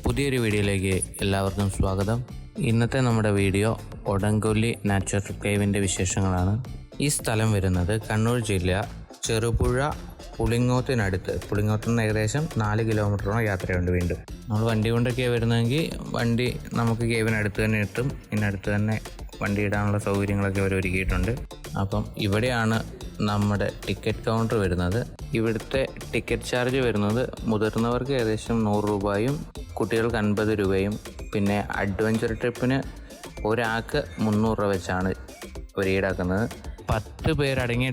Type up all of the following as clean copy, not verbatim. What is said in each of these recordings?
പുതിയൊരു വീഡിയോയിലേക്ക് എല്ലാവർക്കും സ്വാഗതം. ഇന്നത്തെ നമ്മുടെ വീഡിയോ ഒടങ്കൊല്ലി നാച്ചുറൽ കേവിൻ്റെ വിശേഷങ്ങളാണ്. ഈ സ്ഥലം വരുന്നത് കണ്ണൂർ ജില്ല ചെറുപുഴ പുളിങ്ങോത്തിനടുത്ത്. പുളിങ്ങോത്തിൽ നിന്ന് ഏകദേശം 4 കിലോമീറ്ററോളം യാത്രയുണ്ട്. വീണ്ടും നമ്മൾ വണ്ടി കൊണ്ടൊക്കെയാണ് വരുന്നതെങ്കിൽ വണ്ടി നമുക്ക് കേവിനടുത്ത് തന്നെ എത്തും. ഇതിനടുത്ത് തന്നെ വണ്ടി ഇടാനുള്ള സൗകര്യങ്ങളൊക്കെ അവർ ഒരുക്കിയിട്ടുണ്ട്. അപ്പം ഇവിടെയാണ് നമ്മുടെ ടിക്കറ്റ് കൗണ്ടർ വരുന്നത്. ഇവിടുത്തെ ടിക്കറ്റ് ചാർജ് വരുന്നത് മുതിർന്നവർക്ക് ഏകദേശം 100 രൂപയും കുട്ടികൾക്ക് 50 രൂപയും, പിന്നെ അഡ്വഞ്ചർ ട്രിപ്പിന് ഒരാൾക്ക് 300 രൂപ വെച്ചാണ് അവർ ഈടാക്കുന്നത്. 10 പേരടങ്ങിയ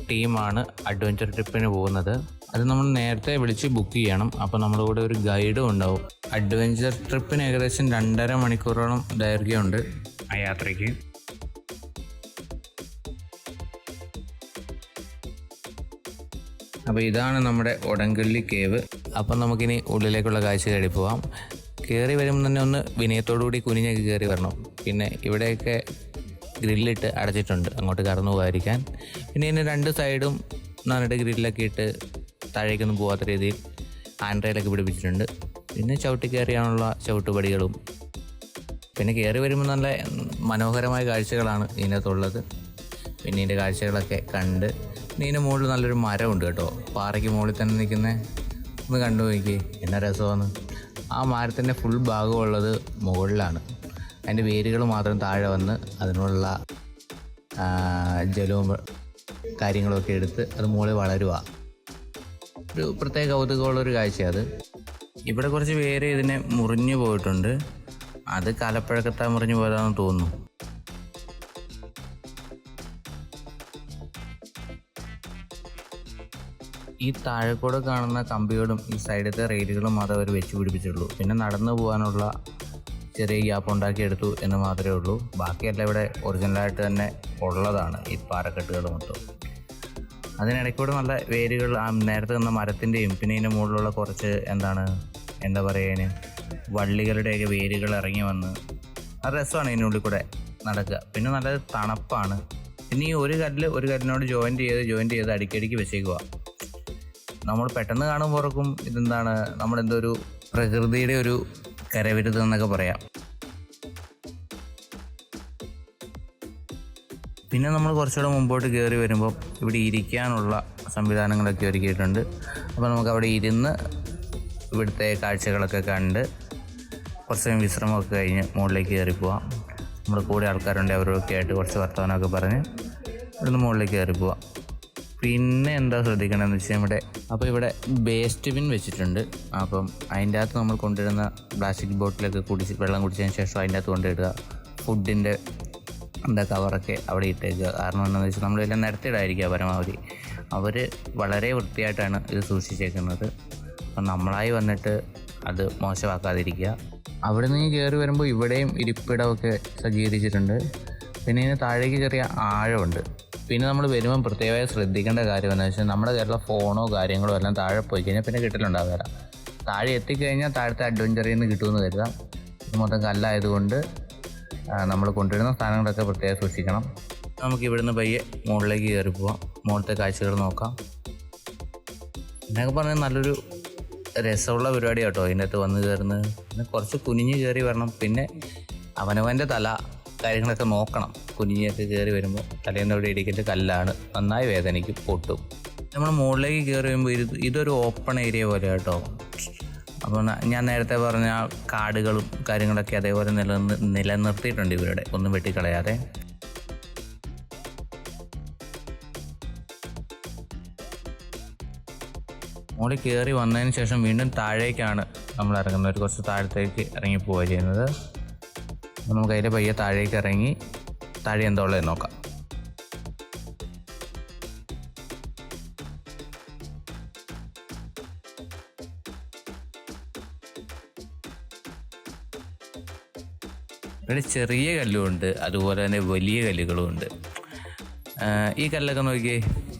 ടീമാണ് അഡ്വഞ്ചർ ട്രിപ്പിന് പോകുന്നത്. അത് നമ്മൾ നേരത്തെ വിളിച്ച് ബുക്ക് ചെയ്യണം. അപ്പോൾ നമ്മുടെ കൂടെ ഒരു ഗൈഡും ഉണ്ടാവും. അഡ്വഞ്ചർ ട്രിപ്പിന് ഏകദേശം 2.5 മണിക്കൂറോളം ദൈർഘ്യമുണ്ട് ആ യാത്രയ്ക്ക്. അപ്പോൾ ഇതാണ് നമ്മുടെ ഒടങ്കൊല്ലി കേവ്. അപ്പം നമുക്കിനി ഉള്ളിലേക്കുള്ള കാഴ്ച തേടി പോവാം. കയറി വരുമ്പോൾ തന്നെ ഒന്ന് വിനയത്തോടുകൂടി കുനിഞ്ഞൊക്കെ കയറി വരണം. പിന്നെ ഇവിടെയൊക്കെ ഗ്രില്ലിട്ട് അടച്ചിട്ടുണ്ട് അങ്ങോട്ട് കടന്നു പോകാതിരിക്കാൻ. പിന്നെ ഇതിന് 2 സൈഡും നന്നിട്ട് ഗ്രില്ലൊക്കെ ഇട്ട് താഴേക്കൊന്നും പോകാത്ത രീതിയിൽ ഹാൻഡ് റെയിലൊക്കെ പിടിപ്പിച്ചിട്ടുണ്ട്. പിന്നെ ചവിട്ടി കയറിയാനുള്ള ചവിട്ടുപടികളും. പിന്നെ കയറി വരുമ്പോൾ നല്ല മനോഹരമായ കാഴ്ചകളാണ് ഇതിനകത്തുള്ളത്. പിന്നെ ഇതിൻ്റെ കാഴ്ചകളൊക്കെ കണ്ട് ഇതിന് മുകളിൽ നല്ലൊരു മരമുണ്ട് കേട്ടോ. പാറയ്ക്ക് മുകളിൽ തന്നെ നിൽക്കുന്ന ഒന്ന് കണ്ടു നോക്കി, എന്നാ രസമാണ്. ആ മരത്തിൻ്റെ ഫുൾ ഭാഗമുള്ളത് മുകളിലാണ്. അതിൻ്റെ വേരുകൾ മാത്രം താഴെ വന്ന് അതിനുള്ള ജലവും കാര്യങ്ങളൊക്കെ എടുത്ത് അത് മുകളിൽ വളരുക. ഒരു പ്രത്യേക കൗതുകമുള്ളൊരു കാഴ്ചയാണ് അത്. ഇവിടെ കുറച്ച് വേര് ഇതിനെ മുറിഞ്ഞു പോയിട്ടുണ്ട്. അത് കാലപ്പഴക്കത്താൽ മുറിഞ്ഞു പോയതാണെന്ന് തോന്നുന്നു. ഈ താഴെക്കൂടെ കാണുന്ന കമ്പികളും ഈ സൈഡത്തെ റെയിലുകളും മാത്രമേ അവർ വെച്ച് പിടിപ്പിച്ചുള്ളൂ. പിന്നെ നടന്നു പോകാനുള്ള ചെറിയ ഗ്യാപ്പ് ഉണ്ടാക്കിയെടുത്തു എന്ന് മാത്രമേ ഉള്ളൂ. ബാക്കിയെല്ലാം ഇവിടെ ഒറിജിനലായിട്ട് തന്നെ ഉള്ളതാണ് ഈ പാറക്കെട്ടുകൾ മൊത്തം. അതിനിടയ്ക്കൂടെ നല്ല വേരുകൾ നേരത്തെ നിന്ന മരത്തിൻ്റെയും പിന്നെ ഇതിൻ്റെ മുകളിലുള്ള കുറച്ച് എന്താ പറയുക വള്ളികളുടെയൊക്കെ വേരുകൾ ഇറങ്ങി വന്ന് അത് രസമാണ് ഇതിനുള്ളിൽ കൂടെ നടക്കുക. പിന്നെ നല്ല തണുപ്പാണ്. പിന്നെ ഈ ഒരു കല്ലിനോട് ജോയിൻറ്റ് ചെയ്ത് അടിക്കടിക്ക് വെച്ചേക്കുക. നമ്മൾ പെട്ടെന്ന് കാണുമ്പോഴേക്കും നമ്മളെന്തോ ഒരു പ്രകൃതിയുടെ ഒരു കരവിരുത് എന്നൊക്കെ പറയാം. പിന്നെ നമ്മൾ കുറച്ചുകൂടെ മുമ്പോട്ട് കയറി വരുമ്പോൾ ഇവിടെ ഇരിക്കാനുള്ള സംവിധാനങ്ങളൊക്കെ ഒരുക്കിയിട്ടുണ്ട്. അപ്പോൾ നമുക്ക് അവിടെ ഇരുന്ന് ഇവിടുത്തെ കാഴ്ചകളൊക്കെ കണ്ട് കുറച്ച് സമയം വിശ്രമമൊക്കെ കഴിഞ്ഞ് മുകളിലേക്ക് കയറി പോവാം. നമ്മുടെ കൂടെ ആൾക്കാരുണ്ട്, അവരൊക്കെ ആയിട്ട് കുറച്ച് വർത്തമാനമൊക്കെ പറഞ്ഞ് ഇവിടുന്ന് മുകളിലേക്ക് കയറി പോവാം. പിന്നെ എന്താ ശ്രദ്ധിക്കണമെന്ന് വെച്ചാൽ ഇവിടെ വേസ്റ്റ് ബിൻ വെച്ചിട്ടുണ്ട്. അപ്പം അതിൻ്റെ അകത്ത് നമ്മൾ കൊണ്ടുവരുന്ന പ്ലാസ്റ്റിക് ബോട്ടിലൊക്കെ വെള്ളം കുടിച്ചതിന് ശേഷം അതിൻ്റെ അകത്ത് കൊണ്ടിടുക. ഫുഡിൻ്റെ കവറൊക്കെ അവിടെ ഇട്ടേക്കുക. കാരണം എന്താണെന്ന് വെച്ചാൽ നമ്മളെല്ലാം നിരത്തിയിടായിരിക്കുക പരമാവധി. അവർ വളരെ വൃത്തിയായിട്ടാണ് ഇത് സൂക്ഷിച്ചേക്കുന്നത്. അപ്പം നമ്മളായി വന്നിട്ട് അത് മോശമാക്കാതിരിക്കുക. അവിടെ നിന്ന് കയറി വരുമ്പോൾ ഇവിടെയും ഇരിപ്പിടമൊക്കെ സജ്ജീകരിച്ചിട്ടുണ്ട്. പിന്നെ ഇതിന് താഴേക്ക് ചെറിയ ആഴമുണ്ട്. പിന്നെ നമ്മൾ വരുമ്പം പ്രത്യേകമായി ശ്രദ്ധിക്കേണ്ട കാര്യം എന്താണെന്ന് വെച്ചാൽ നമ്മുടെ കയ്യിലുള്ള ഫോണോ കാര്യങ്ങളോ എല്ലാം താഴെ പോയി കഴിഞ്ഞാൽ പിന്നെ കിട്ടലുണ്ടാവില്ല. താഴെ എത്തിക്കഴിഞ്ഞാൽ താഴത്തെ അഡ്വഞ്ചറിൽ നിന്ന് കിട്ടുമെന്ന് കരുതാം. ഇത് മൊത്തം കല്ലായതുകൊണ്ട് നമ്മൾ കൊണ്ടുവരുന്ന സാധനങ്ങളൊക്കെ പ്രത്യേകം സൂക്ഷിക്കണം. നമുക്ക് ഇവിടുന്ന് പയ്യെ മുകളിലേക്ക് കയറി പോവാം. മുകളിലത്തെ കാഴ്ചകൾ നോക്കാം. എന്നൊക്കെ പറഞ്ഞാൽ നല്ലൊരു രസമുള്ള പരിപാടി കേട്ടോ ഇതിൻ്റെ അകത്ത് വന്ന് കയറുന്നത്. പിന്നെ കുറച്ച് കുനിഞ്ഞ് കയറി വരണം. പിന്നെ അവനവൻ്റെ തല കാര്യങ്ങളൊക്കെ നോക്കണം. കുനിഞ്ഞൊക്കെ കയറി വരുമ്പോൾ തലേന്നോടെ ഇടിക്കേണ്ട കല്ലാണ്, നന്നായി വേദനയ്ക്ക് പൊട്ടും. നമ്മൾ മുകളിലേക്ക് കയറി വരുമ്പോൾ ഇതൊരു ഓപ്പൺ ഏരിയ പോലെ കേട്ടോ. അപ്പോൾ ഞാൻ നേരത്തെ പറഞ്ഞ കാടുകളും കാര്യങ്ങളൊക്കെ അതേപോലെ നിലനിർത്തിയിട്ടുണ്ട് ഇവരുടെ, ഒന്നും വെട്ടിക്കളയാതെ. മുകളിൽ കയറി വന്നതിന് ശേഷം വീണ്ടും താഴേക്കാണ് നമ്മൾ ഇറങ്ങുന്നത്. കുറച്ച് താഴത്തേക്ക് ഇറങ്ങി പോവുക ചെയ്യുന്നത്. നമുക്ക് അതിൻ്റെ പയ്യെ താഴേക്ക് ഇറങ്ങി താഴെ എന്താ ഉള്ളത് നോക്കാം. ഇവിടെ ചെറിയ കല്ലുമുണ്ട്, അതുപോലെ തന്നെ വലിയ കല്ലുകളും ഉണ്ട്. ഈ കല്ലൊക്കെ നോക്കി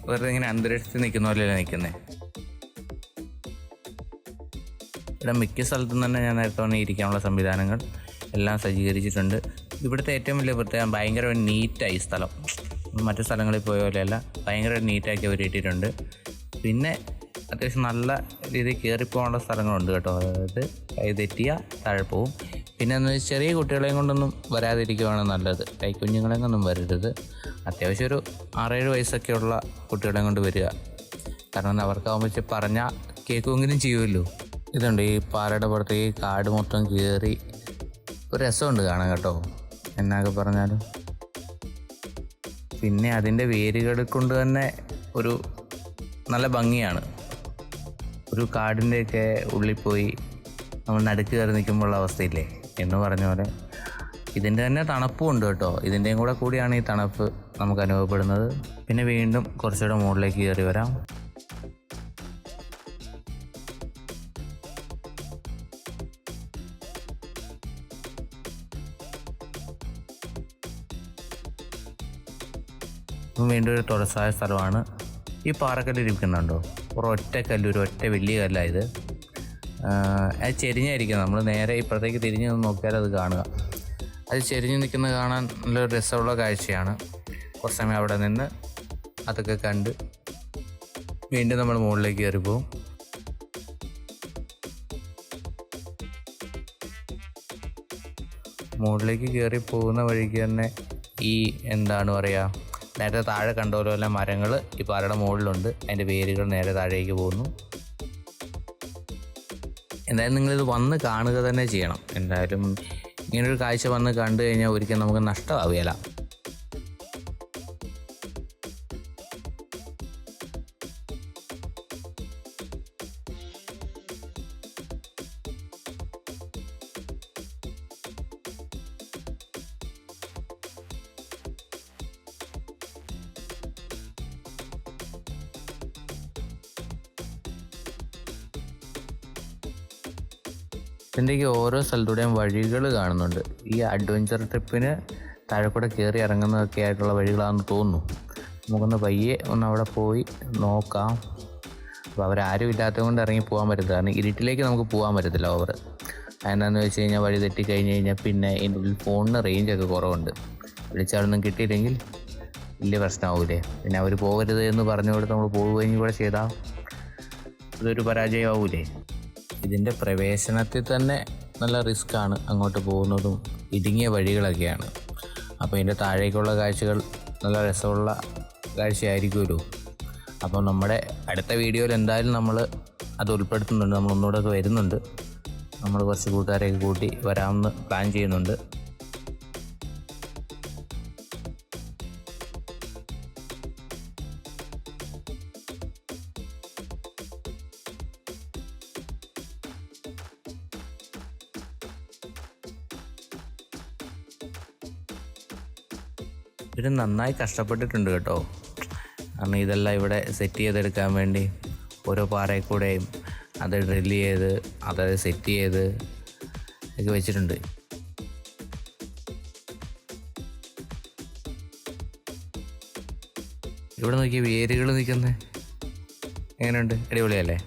വെറുതെ ഇങ്ങനെ അന്തരീക്ഷത്തിൽ നിൽക്കുന്ന പോലെയല്ല നിൽക്കുന്നത്. ഇവിടെ മിക്ക സ്ഥലത്തും തന്നെ ഞാൻ നേരത്തെ പറഞ്ഞ ഇരിക്കാനുള്ള സംവിധാനങ്ങൾ എല്ലാം സജ്ജീകരിച്ചിട്ടുണ്ട്. ഇവിടുത്തെ ഏറ്റവും വലിയ പ്രത്യേകം ഭയങ്കര നീറ്റായി സ്ഥലം. മറ്റു സ്ഥലങ്ങളിൽ പോയ പോലെയല്ല, ഭയങ്കര നീറ്റാക്കി അവർ ഇട്ടിട്ടുണ്ട്. പിന്നെ അത്യാവശ്യം നല്ല രീതിയിൽ കയറിപ്പോകാനുള്ള സ്ഥലങ്ങളുണ്ട് കേട്ടോ. അതായത് കൈ തെറ്റിയ താഴെ പോവും. പിന്നെ എന്ന് വെച്ചാൽ ചെറിയ കുട്ടികളെയും കൊണ്ടൊന്നും വരാതിരിക്കുകയാണ് നല്ലത്. കൈക്കുഞ്ഞുങ്ങളെയും കൊണ്ടൊന്നും വരരുത്. അത്യാവശ്യം ഒരു 6-7 വയസ്സൊക്കെയുള്ള കുട്ടികളെയും കൊണ്ട് വരിക. കാരണം അവർക്കാവുമ്പോൾ പറഞ്ഞാൽ കേൾക്കുമെങ്കിലും ചെയ്യുമല്ലോ. ഇതുണ്ട് ഈ പാറയുടെ പുറത്ത് ഈ കാട് മൊത്തം കയറി ഒരു രസമുണ്ട് കാണാൻ കേട്ടോ, എന്നൊക്കെ പറഞ്ഞാലും. പിന്നെ അതിൻ്റെ വേരുകൾ കൊണ്ട് തന്നെ ഒരു നല്ല ഭംഗിയാണ്. ഒരു കാടിൻ്റെയൊക്കെ ഉള്ളിൽ പോയി നമ്മൾ നടുക്ക് കയറി നിൽക്കുമ്പോഴുള്ള അവസ്ഥയില്ലേ എന്ന് പറഞ്ഞ പോലെ. ഇതിൻ്റെ തന്നെ തണുപ്പും ഉണ്ട് കേട്ടോ. ഇതിൻ്റെയും കൂടിയാണ് ഈ തണുപ്പ് നമുക്ക് അനുഭവപ്പെടുന്നത്. പിന്നെ വീണ്ടും കുറച്ചുകൂടെ മുകളിലേക്ക് കയറി വരാം. വീണ്ടും ഒരു തുറസായ സ്ഥലമാണ്. ഈ പാറക്കല്ല് ഇരിക്കുന്നുണ്ടോ, ഒരൊറ്റ കല്ല്, ഒരു ഒറ്റ വലിയ കല്ലായത്. അത് ചെരിഞ്ഞായിരിക്കും. നമ്മൾ നേരെ ഇപ്പുറത്തേക്ക് തിരിഞ്ഞ് നിന്ന് നോക്കിയാൽ അത് കാണുക. അത് ചെരിഞ്ഞ് നിൽക്കുന്നത് കാണാൻ നല്ലൊരു രസമുള്ള കാഴ്ചയാണ്. കുറച്ച് സമയം അവിടെ നിന്ന് അതൊക്കെ കണ്ട് വീണ്ടും നമ്മൾ മുകളിലേക്ക് കയറി പോകും. മുകളിലേക്ക് കയറി പോകുന്ന വഴിക്ക് തന്നെ ഈ എന്താണ് പറയുക, നേരത്തെ താഴെ കണ്ട പോലെ മരങ്ങൾ ഈ പാറയുടെ മുകളിലുണ്ട്. അതിൻ്റെ വേരുകൾ നേരെ താഴേക്ക് പോകുന്നു. എന്തായാലും നിങ്ങളിത് വന്ന് കാണുക തന്നെ ചെയ്യണം. എന്തായാലും ഇങ്ങനൊരു കാഴ്ച വന്ന് കണ്ടു കഴിഞ്ഞാൽ ഒരിക്കലും നമുക്ക് നഷ്ടമാവുകയില്ല. ഇതിൻ്റെക്ക് ഓരോ സ്ഥലത്തൂടെയും വഴികൾ കാണുന്നുണ്ട്. ഈ അഡ്വഞ്ചർ ട്രിപ്പിന് താഴെ കൂടെ കയറി ഇറങ്ങുന്നതൊക്കെ ആയിട്ടുള്ള വഴികളാണെന്ന് തോന്നുന്നു. നമുക്കൊന്ന് പയ്യെ ഒന്ന് അവിടെ പോയി നോക്കാം. അപ്പോൾ അവരാരും ഇല്ലാത്തത് കൊണ്ട് ഇറങ്ങി പോകാൻ പറ്റത്തില്ല. കാരണം ഇരുട്ടിലേക്ക് നമുക്ക് പോകാൻ പറ്റത്തില്ല ഓവർ. അതെന്താണെന്ന് വെച്ച് കഴിഞ്ഞാൽ വഴി തെറ്റിക്കഴിഞ്ഞ് കഴിഞ്ഞാൽ പിന്നെ ഇതിൻ്റെ ഉള്ളിൽ ഫോണിന് റേഞ്ചൊക്കെ കുറവുണ്ട്. വിളിച്ചാലൊന്നും കിട്ടിയില്ലെങ്കിൽ വലിയ പ്രശ്നമാവൂലേ. പിന്നെ അവർ പോകരുത് എന്ന് പറഞ്ഞുകൊണ്ട് നമ്മൾ പോവുകയും കൂടെ ചെയ്താൽ ഇതൊരു പരാജയമാവൂലേ. ഇതിൻ്റെ പ്രവേശനത്തിൽ തന്നെ നല്ല റിസ്ക്കാണ്. അങ്ങോട്ട് പോകുന്നതും ഇടുങ്ങിയ വഴികളൊക്കെയാണ്. അപ്പോൾ ഇതിൻ്റെ താഴേക്കുള്ള കാഴ്ചകൾ നല്ല രസമുള്ള കാഴ്ചയായിരിക്കുമല്ലോ. അപ്പോൾ നമ്മുടെ അടുത്ത വീഡിയോയിൽ എന്തായാലും നമ്മൾ അത് ഉൾപ്പെടുത്തുന്നുണ്ട്. നമ്മൾ ഒന്നുകൂടെ ഒക്കെ വരുന്നുണ്ട്. നമ്മൾ കുറച്ച് കൂട്ടുകാരെയൊക്കെ കൂട്ടി വരാമെന്ന് പ്ലാൻ ചെയ്യുന്നുണ്ട്. ഇവർ നന്നായി കഷ്ടപ്പെട്ടിട്ടുണ്ട് കേട്ടോ. കാരണം ഇതെല്ലാം ഇവിടെ സെറ്റ് ചെയ്തെടുക്കാൻ വേണ്ടി ഓരോ പാറയിൽ കൂടെയും അത് ഡ്രില്ല് ചെയ്ത് അത് സെറ്റ് ചെയ്ത് ഒക്കെ വെച്ചിട്ടുണ്ട്. ഇവിടെ നോക്കി വേരുകൾ നിൽക്കുന്നത് എങ്ങനെയുണ്ട്, അടിപൊളിയല്ലേ?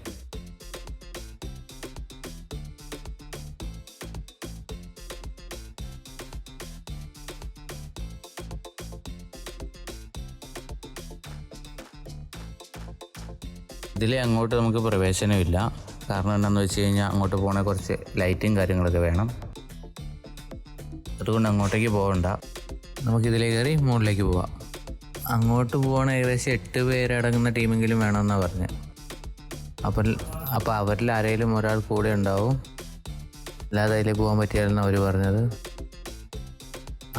ഇതിൽ അങ്ങോട്ട് നമുക്ക് പ്രവേശനമില്ല. കാരണം എന്താണെന്ന് വെച്ച് കഴിഞ്ഞാൽ അങ്ങോട്ട് പോകണേ കുറച്ച് ലൈറ്റും കാര്യങ്ങളൊക്കെ വേണം. അതുകൊണ്ട് അങ്ങോട്ടേക്ക് പോകണ്ട. നമുക്കിതിലേക്ക് കയറി മുകളിലേക്ക് പോവാം. അങ്ങോട്ട് പോകണ ഏകദേശം 8 പേരടങ്ങുന്ന ടീമെങ്കിലും വേണമെന്നാണ് പറഞ്ഞത്. അപ്പോൾ അവരിൽ ആരെങ്കിലും ഒരാൾ കൂടെ ഉണ്ടാവും. അല്ലാതെ അതിലേക്ക് പോകാൻ പറ്റിയാലെന്നാണ് അവർ പറഞ്ഞത്.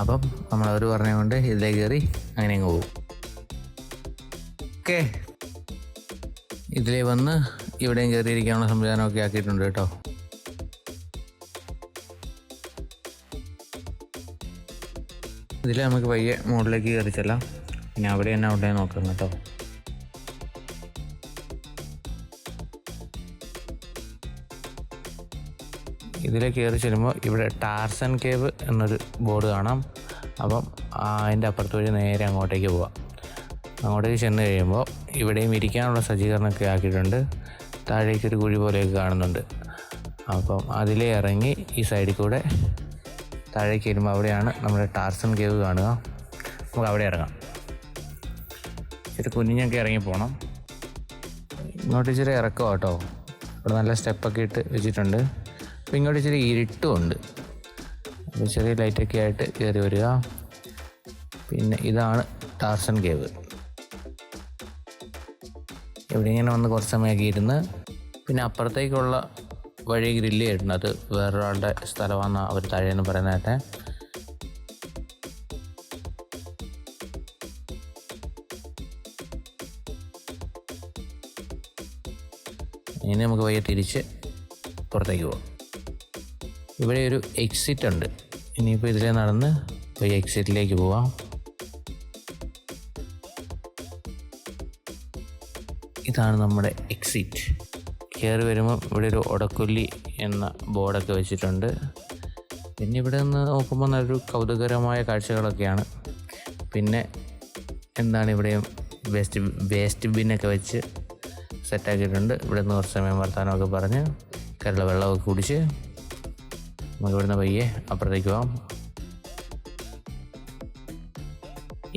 അപ്പം നമ്മളവർ പറഞ്ഞതുകൊണ്ട് ഇതിലേക്ക് കയറി അങ്ങനെ അങ്ങ് പോകും. ഓക്കെ, ഇതിലേ വന്ന് ഇവിടെയും കയറിയിരിക്കാനുള്ള സംവിധാനമൊക്കെ ആക്കിയിട്ടുണ്ട് കേട്ടോ. ഇതിൽ നമുക്ക് പയ്യെ മുകളിലേക്ക് കയറി ചെല്ലാം. പിന്നെ അവിടെ തന്നെ അവിടെ നോക്കാം കേട്ടോ. ഇതിലേക്ക് കയറി ചെല്ലുമ്പോൾ ഇവിടെ ടാർസൻ കേവ് എന്നൊരു ബോർഡ് കാണാം. അപ്പം അതിൻ്റെ അപ്പുറത്ത് വഴി നേരെ അങ്ങോട്ടേക്ക് പോവാം. അങ്ങോട്ടേക്ക് ചെന്ന് കഴിയുമ്പോൾ ഇവിടെയും ഇരിക്കാനുള്ള സജ്ജീകരണമൊക്കെ ആക്കിയിട്ടുണ്ട്. താഴേക്കൊരു കുഴി പോലെയൊക്കെ കാണുന്നുണ്ട്. അപ്പം അതിലേ ഇറങ്ങി ഈ സൈഡിൽ കൂടെ താഴേക്ക് വരുമ്പോൾ അവിടെയാണ് നമ്മുടെ ടാർസൻ കേവ് കാണുക. നമുക്ക് അവിടെ ഇറങ്ങാം. ഇച്ചിരി കുഞ്ഞൊക്കെ ഇറങ്ങി പോകണം. ഇങ്ങോട്ട് ഇച്ചിരി ഇറക്കം കേട്ടോ. ഇവിടെ നല്ല സ്റ്റെപ്പൊക്കെ ഇട്ട് വെച്ചിട്ടുണ്ട്. അപ്പോൾ ഇങ്ങോട്ട് ഇച്ചിരി ഇരുട്ടും ഉണ്ട്. അപ്പോൾ ചെറിയ ലൈറ്റൊക്കെ ആയിട്ട് കയറി വരിക. പിന്നെ ഇതാണ് ടാർസൻ കേവ്. ഇവിടെ ഇങ്ങനെ വന്ന് കുറച്ച് സമയമൊക്കെ ഇരുന്ന് പിന്നെ അപ്പുറത്തേക്കുള്ള വഴി ഗ്രില്ല് ചെയ്തിട്ടുണ്ട്. അത് വേറൊരാളുടെ സ്ഥലമാണെന്ന് അവർ താഴേന്ന് പറയാനായിട്ട്. ഇനി നമുക്ക് വയ്യ തിരിച്ച് പുറത്തേക്ക് പോകാം. ഇവിടെ ഒരു എക്സിറ്റ് ഉണ്ട്. ഇനിയിപ്പോൾ ഇതിലേ നടന്ന് വയ്യ എക്സിറ്റിലേക്ക് പോവാം. ഇതാണ് നമ്മുടെ എക്സിറ്റ്. കയറി വരുമ്പോൾ ഇവിടെ ഒരു ഒടക്കൊല്ലി എന്ന ബോർഡൊക്കെ വെച്ചിട്ടുണ്ട്. പിന്നെ ഇവിടെ നിന്ന് നോക്കുമ്പോൾ നല്ലൊരു കൗതുകരമായ കാഴ്ചകളൊക്കെയാണ്. പിന്നെ എന്താണ് ഇവിടെയും വേസ്റ്റ് ബിന്നൊക്കെ വെച്ച് സെറ്റാക്കിയിട്ടുണ്ട്. ഇവിടെ നിന്ന് കുറച്ച് സമയം വർത്താനമൊക്കെ പറഞ്ഞ് കരള വെള്ളമൊക്കെ കുടിച്ച് നമുക്ക് ഇവിടുന്ന് പയ്യെ അപ്പുറത്തേക്ക് പോകാം.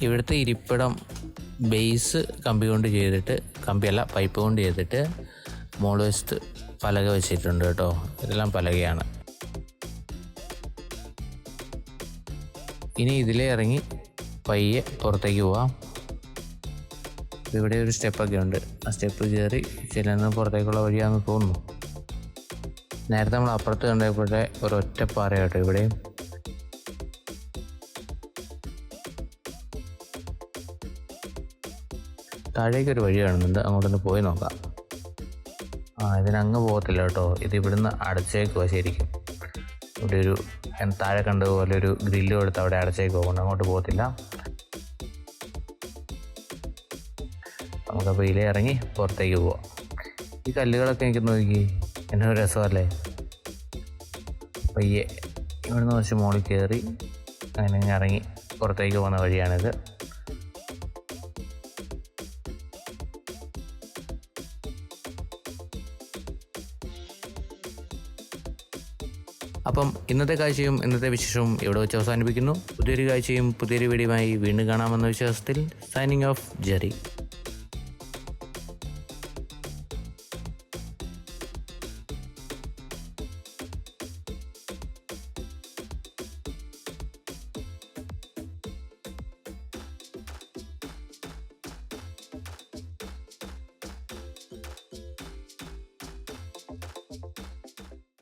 ഇവിടുത്തെ ഇരിപ്പിടം ബേസ് കമ്പി കൊണ്ട് ചെയ്തിട്ട്, കമ്പിയല്ല പൈപ്പ് കൊണ്ട് ചെയ്തിട്ട് മോള് വശത്ത് പലക വെച്ചിട്ടുണ്ട് കേട്ടോ. ഇതെല്ലാം പലകയാണ്. ഇനി ഇതിലേ ഇറങ്ങി പയ്യെ പുറത്തേക്ക് പോവാം. ഇവിടെ ഒരു സ്റ്റെപ്പൊക്കെ ഉണ്ട്. ആ സ്റ്റെപ്പ് കയറി ചെല്ലുന്ന പുറത്തേക്കുള്ള വഴിയാണെന്ന് തോന്നുന്നു. നേരത്തെ നമ്മൾ അപ്പുറത്ത് കണ്ടപ്പോഴത്തെ ഒരൊറ്റ പാറ കേട്ടോ ഇവിടെയും. താഴേക്കൊരു വഴി കാണുന്നുണ്ട്, അങ്ങോട്ടൊന്ന് പോയി നോക്കാം. ഇതിനങ്ങ് പോകത്തില്ല കേട്ടോ. ഇത് ഇവിടുന്ന് അടച്ചേക്കുവാ ശരിക്കും. ഇവിടെ ഒരു താഴെ കണ്ടതുപോലെ ഒരു ഗ്രില്ല് കൊടുത്ത് അവിടെ അടച്ചേക്ക് പോകുന്നുണ്ട്, അങ്ങോട്ട് പോകത്തില്ല. നമുക്കപ്പോൾ ഇതിലേ ഇറങ്ങി പുറത്തേക്ക് പോവാം. ഈ കല്ലുകളൊക്കെ എനിക്ക് നോക്കി എന്നൊരു രസമല്ലേ. പയ്യെ ഇവിടുന്ന് കുറച്ച് മുകളിൽ കയറി അങ്ങനെ ഇറങ്ങി പുറത്തേക്ക് പോകുന്ന വഴിയാണിത്. അപ്പം ഇന്നത്തെ കാഴ്ചയും ഇന്നത്തെ വിശേഷവും ഇവിടെ വെച്ച് അവസാനിപ്പിക്കുന്നു. പുതിയൊരു കാഴ്ചയും പുതിയൊരു വീഡിയോയുമായി വീണ്ടും കാണാമെന്ന വിശ്വാസത്തിൽ സൈനിങ് ഓഫ് ജെറി.